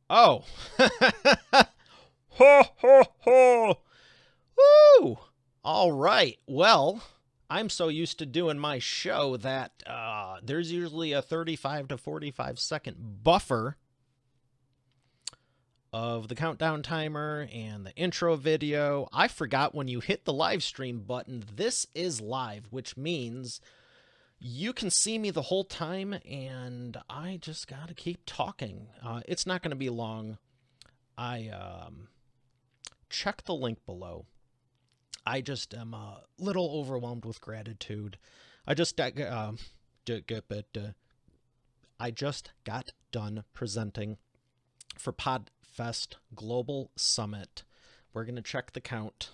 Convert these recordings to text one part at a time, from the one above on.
Oh. Ho, ho, ho. Woo. All right. Well, I'm so used to doing my show that there's usually a 35 to 45-second buffer of the countdown timer and the intro video. I forgot when you hit the live stream button, this is live, which means you can see me the whole time, and I just got to keep talking. It's not going to be long. I check the link below. I just am a little overwhelmed with gratitude. I just I just got done presenting for Podfest Global Summit. We're going to check the count.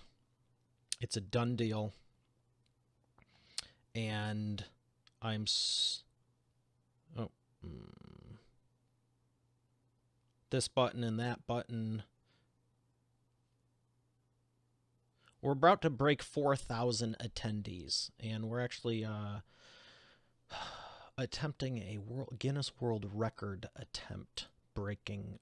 It's a done deal. And I'm this button and that button. We're about to break 4,000 attendees, and we're actually attempting a Guinness World Record attempt breaking.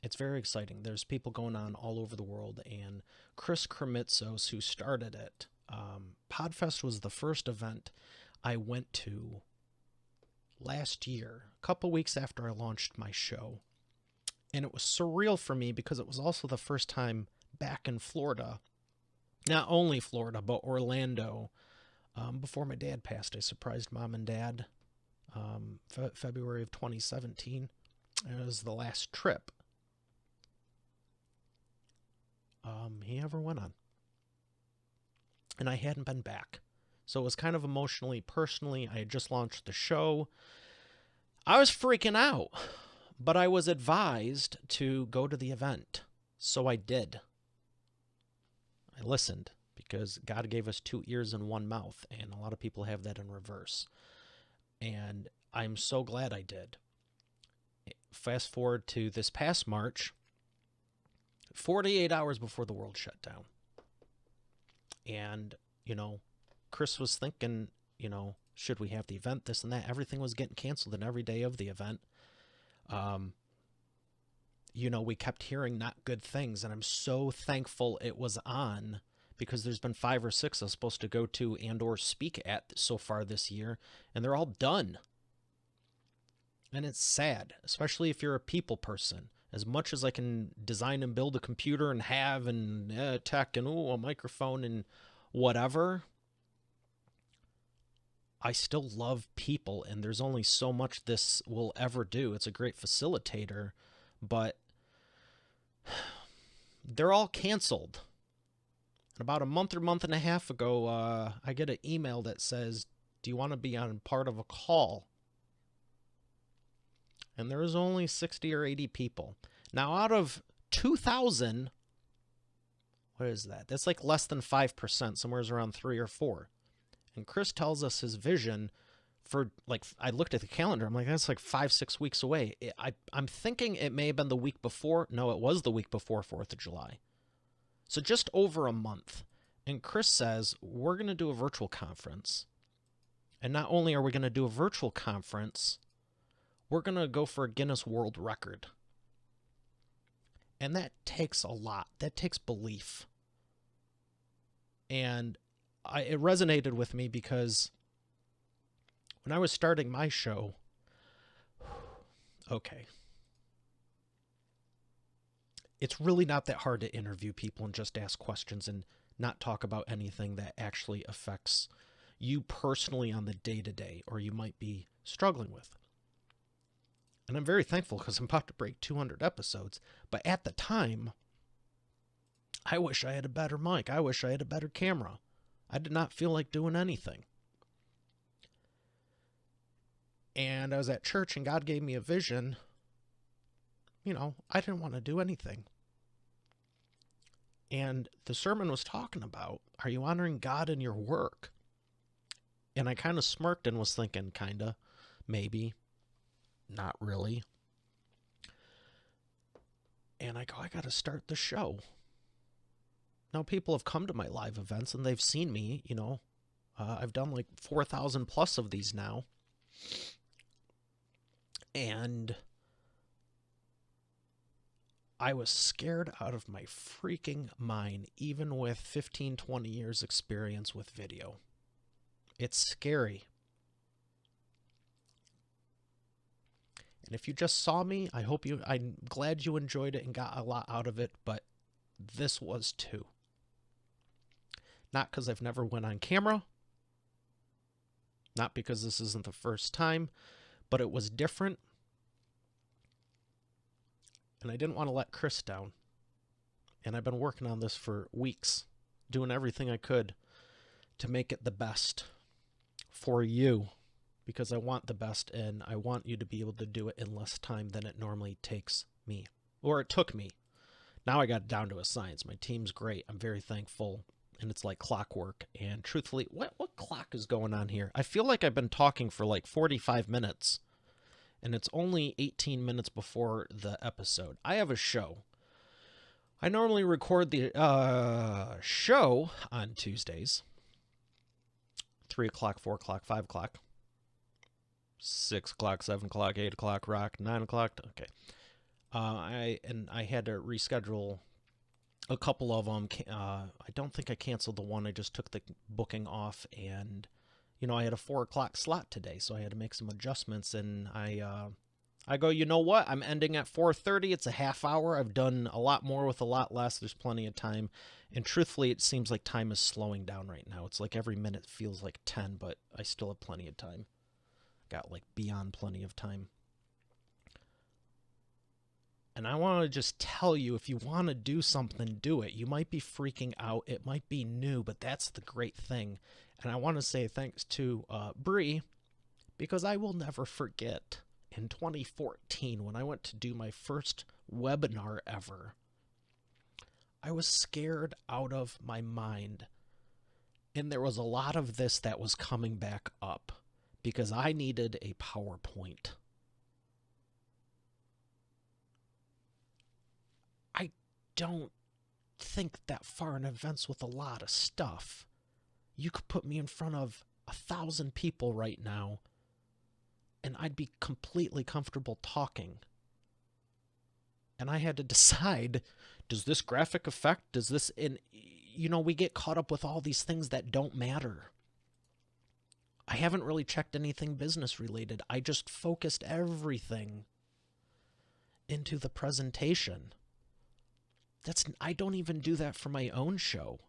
It's very exciting. There's people going on all over the world, and Chris Kremitzos, who started it, Podfest was the first event I went to last year, a couple weeks after I launched my show. And it was surreal for me because it was also the first time back in Florida. Not only Florida, but Orlando. Before my dad passed, I surprised mom and dad February of 2017. It was the last trip he ever went on. And I hadn't been back. So it was kind of emotionally, personally. I had just launched the show. I was freaking out. But I was advised to go to the event, so I did. I listened, because God gave us 2 ears and 1 mouth, and a lot of people have that in reverse. And I'm so glad I did. Fast forward to this past March, 48 hours before the world shut down. And, Chris was thinking, should we have the event, this and that? Everything was getting canceled, and every day of the event, we kept hearing not good things, and I'm so thankful it was on, because there's been 5 or 6 I was supposed to go to and or speak at so far this year, and they're all done. And it's sad, especially if you're a people person. As much as I can design and build a computer and have and tech and a microphone and whatever, I still love people, and there's only so much this will ever do. It's a great facilitator, but they're all canceled. And about a month or month and a half ago, I get an email that says, do you want to be on part of a call? And there was only 60 or 80 people. Now, out of 2,000, what is that? That's like less than 5%, somewhere around 3 or 4. And Chris tells us his vision for, I looked at the calendar. I'm like, that's like 5-6 weeks away. I'm thinking it may have been the week before. No, it was the week before 4th of July. So just over a month. And Chris says, we're going to do a virtual conference. And not only are we going to do a virtual conference, we're going to go for a Guinness World Record. And that takes a lot. That takes belief. And it resonated with me because when I was starting my show, okay, it's really not that hard to interview people and just ask questions and not talk about anything that actually affects you personally on the day-to-day, or you might be struggling with. And I'm very thankful because I'm about to break 200 episodes. But at the time, I wish I had a better mic. I wish I had a better camera. I did not feel like doing anything. And I was at church, and God gave me a vision. I didn't want to do anything. And the sermon was talking about, are you honoring God in your work? And I kind of smirked and was thinking, kinda, maybe, not really. And I go, I got to start the show. Now, people have come to my live events and they've seen me, I've done like 4,000 plus of these now. And I was scared out of my freaking mind, even with 15, 20 years experience with video. It's scary. And if you just saw me, I'm glad you enjoyed it and got a lot out of it, but this was too. Not because I've never went on camera, not because this isn't the first time, but it was different. And I didn't want to let Chris down. And I've been working on this for weeks, doing everything I could to make it the best for you, because I want the best, and I want you to be able to do it in less time than it normally takes me, or it took me. Now I got it down to a science. My team's great. I'm very thankful, and it's like clockwork. And truthfully, what clock is going on here? I feel like I've been talking for like 45 minutes. And it's only 18 minutes before the episode. I have a show. I normally record the show on Tuesdays. 3 o'clock, 4 o'clock, 5 o'clock. 6 o'clock, 7 o'clock, 8 o'clock, rock, 9 o'clock. Okay. I had to reschedule a couple of them. I don't think I canceled the one. I just took the booking off, and I had a 4 o'clock slot today, so I had to make some adjustments, and I go, you know what? I'm ending at 4:30. It's a half hour. I've done a lot more with a lot less. There's plenty of time, and truthfully, it seems like time is slowing down right now. It's like every minute feels like 10, but I still have plenty of time. Got like beyond plenty of time. And I want to just tell you, if you want to do something, do it. You might be freaking out. It might be new, but that's the great thing. And I want to say thanks to Bree, because I will never forget in 2014 when I went to do my first webinar ever. I was scared out of my mind. And there was a lot of this that was coming back up because I needed a PowerPoint. I don't think that far in advance with a lot of stuff. You could put me in front of 1,000 people right now, and I'd be completely comfortable talking. And I had to decide, does this graphic effect, does this, we get caught up with all these things that don't matter. I haven't really checked anything business related. I just focused everything into the presentation. I don't even do that for my own show.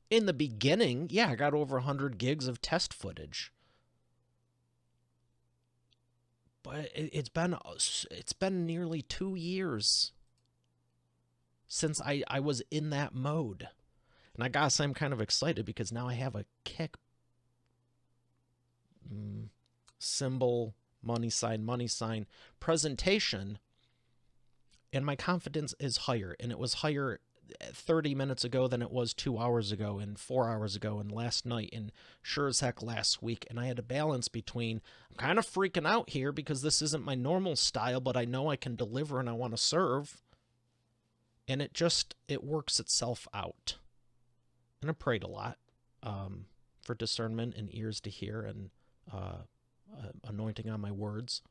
In the beginning, I got over 100 gigs of test footage. But it's been nearly 2 years since I was in that mode. And I gotta say, I'm kind of excited because now I have a kick symbol, money sign presentation, and my confidence is higher. And it was higher 30 minutes ago than it was 2 hours ago and 4 hours ago and last night and sure as heck last week. And I had to balance between, I'm kind of freaking out here because this isn't my normal style, but I know I can deliver and I want to serve. And it works itself out. And I prayed a lot for discernment and ears to hear and anointing on my words.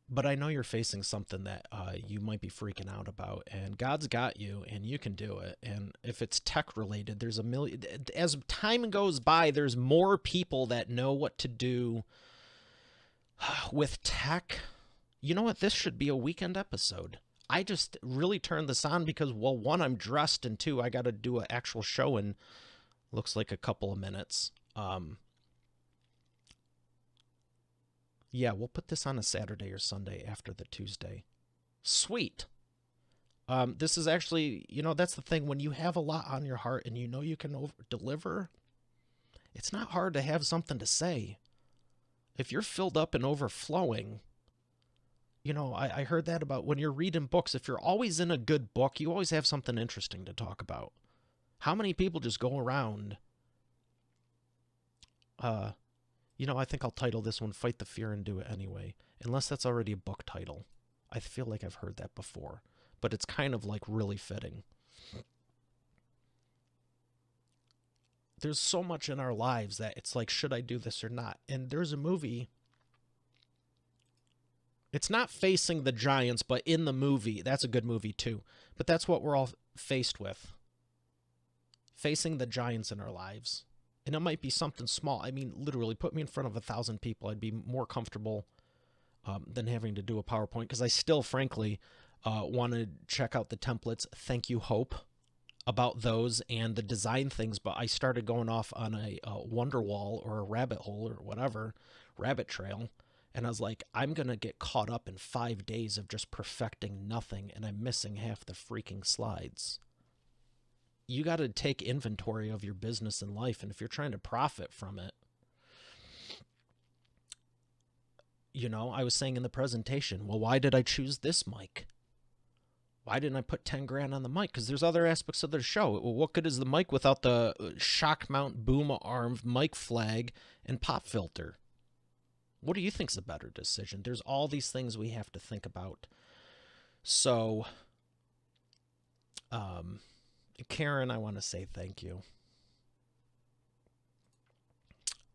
But I know you're facing something that you might be freaking out about, and God's got you, and you can do it. And if it's tech related, there's a million. As time goes by, there's more people that know what to do with tech. You know what? This should be a weekend episode. I just really turned this on because, well, one, I'm dressed, and two, I got to do an actual show in looks like a couple of minutes. Yeah, we'll put this on a Saturday or Sunday after the Tuesday. Sweet. This is actually, that's the thing. When you have a lot on your heart and you can deliver, it's not hard to have something to say. If you're filled up and overflowing, I heard that about when you're reading books. If you're always in a good book, you always have something interesting to talk about. How many people just go around... I think I'll title this one Fight the Fear and Do It Anyway. Unless that's already a book title. I feel like I've heard that before. But it's kind of like really fitting. There's so much in our lives that it's like, should I do this or not? And there's a movie It's not Facing the Giants, but in the movie, that's a good movie too. But that's what we're all faced with. Facing the giants in our lives. And it might be something small. I mean, literally, put me in front of 1,000 people. I'd be more comfortable than having to do a PowerPoint, because I still, frankly, want to check out the templates. Thank you, Hope, about those and the design things. But I started going off on a wonder wall or a rabbit hole or whatever, rabbit trail. And I was like, I'm going to get caught up in 5 days of just perfecting nothing, and I'm missing half the freaking slides. You got to take inventory of your business and life, and if you're trying to profit from it, you know, I was saying in the presentation, well, why did I choose this mic? Why didn't I put 10 grand on the mic? Because there's other aspects of the show. Well, what good is the mic without the shock mount boom arm, mic flag, and pop filter? What do you think's a better decision? There's all these things we have to think about. So, Karen, I want to say thank you.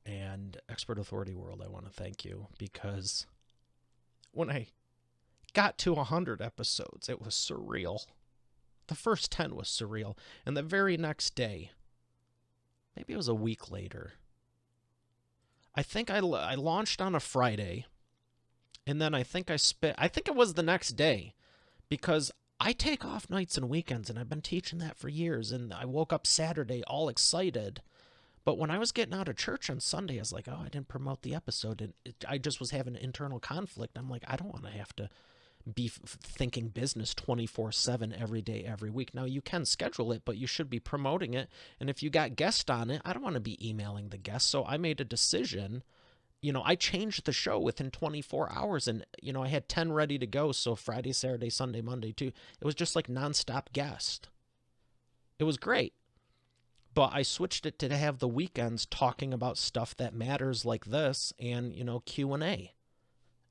And Expert Authority World, I want to thank you, because when I got to 100 episodes, it was surreal. The first 10 was surreal. And the very next day, maybe it was a week later, I think I launched on a Friday, and then I think it was the next day, because I take off nights and weekends, and I've been teaching that for years, and I woke up Saturday all excited. But when I was getting out of church on Sunday, I was like, oh, I didn't promote the episode, and I just was having an internal conflict. I'm like, I don't want to have to be thinking business 24/7 every day, every week. Now, you can schedule it, but you should be promoting it. And if you got guests on it, I don't want to be emailing the guests. So I made a decision. You know, I changed the show within 24 hours, and, you know, I had 10 ready to go. So Friday, Saturday, Sunday, Monday, too. It was just like nonstop guest. It was great. But I switched it to have the weekends talking about stuff that matters like this, and, you know, Q&A.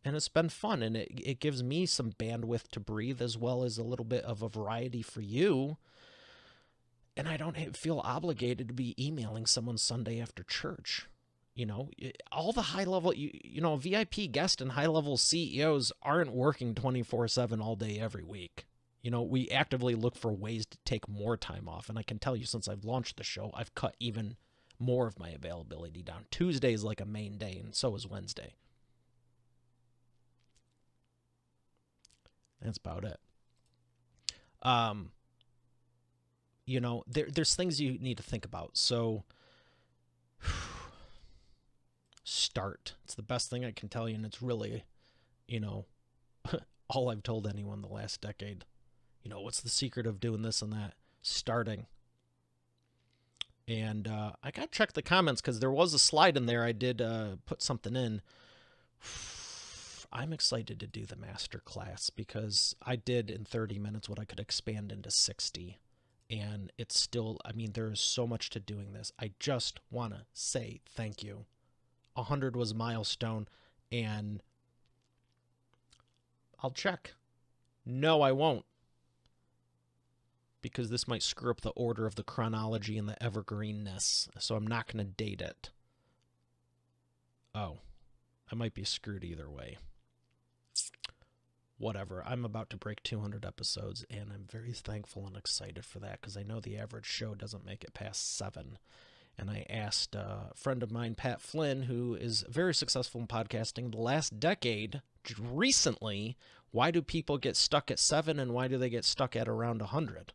And it's been fun, and it gives me some bandwidth to breathe, as well as a little bit of a variety for you. And I don't feel obligated to be emailing someone Sunday after church. You know, all the high-level, you know, VIP guests and high-level CEOs aren't working 24/7 all day every week. You know, we actively look for ways to take more time off. And I can tell you, since I've launched the show, I've cut even more of my availability down. Tuesday is like a main day, and so is Wednesday. That's about it. You know, there's things you need to think about. So, start. It's the best thing I can tell you, and it's really, you know, all I've told anyone the last decade. You know, what's the secret of doing this and that? Starting. And I got to check the comments, because there was a slide in there. I did put something in. I'm excited to do the master class, because I did in 30 minutes what I could expand into 60. And it's still, I mean, there is so much to doing this. I just want to say thank you. 100 was a milestone, and I'll check. No, I won't, because this might screw up the order of the chronology and the evergreenness, so I'm not going to date it. Oh, I might be screwed either way. Whatever. I'm about to break 200 episodes, and I'm very thankful and excited for that, because I know the average show doesn't make it past 7. And I asked a friend of mine, Pat Flynn, who is very successful in podcasting the last decade, recently, why do people get stuck at 7, and why do they get stuck at around 100?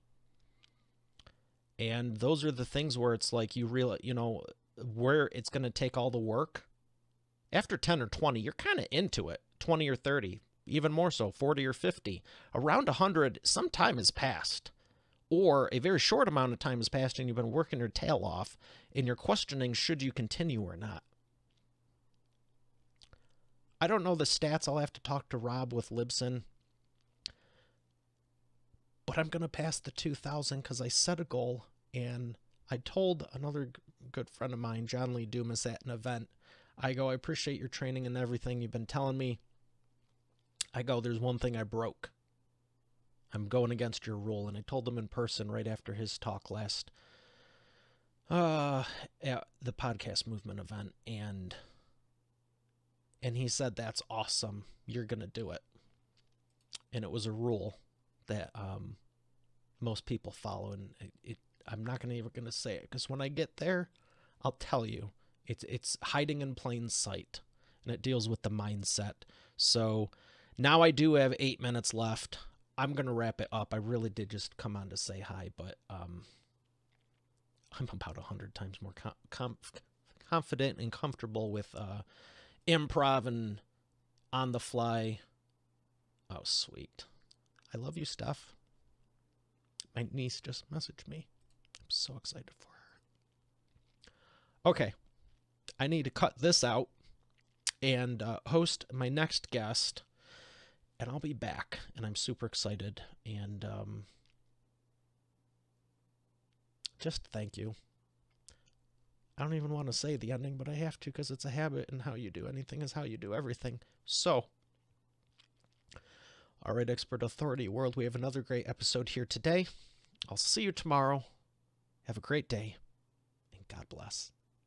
And those are the things where it's like you realize, you know, where it's going to take all the work. After 10 or 20, you're kind of into it. 20 or 30, even more so, 40 or 50. Around 100, some time has passed. Or a very short amount of time has passed, and you've been working your tail off, and you're questioning, should you continue or not? I don't know the stats. I'll have to talk to Rob with Libsyn. But I'm going to pass the 2,000, because I set a goal, and I told another good friend of mine, John Lee Dumas, at an event, I go, I appreciate your training and everything you've been telling me. I go, there's one thing I broke. I'm going against your rule. And I told him in person right after his talk last, at the podcast movement event. And And he said, that's awesome. You're going to do it. And it was a rule that most people follow. And I'm not even going to say it, because when I get there, I'll tell you. It's hiding in plain sight. And it deals with the mindset. So now I do have 8 minutes left. I'm going to wrap it up. I really did just come on to say hi, but I'm about 100 times more confident and comfortable with improv and on the fly. Oh, sweet. I love you, Steph. My niece just messaged me. I'm so excited for her. Okay. I need to cut this out and host my next guest, and I'll be back, and I'm super excited, and just thank you. I don't even want to say the ending, but I have to, because it's a habit, and how you do anything is how you do everything. So, all right, Expert Authority World, we have another great episode here today. I'll see you tomorrow. Have a great day, and God bless.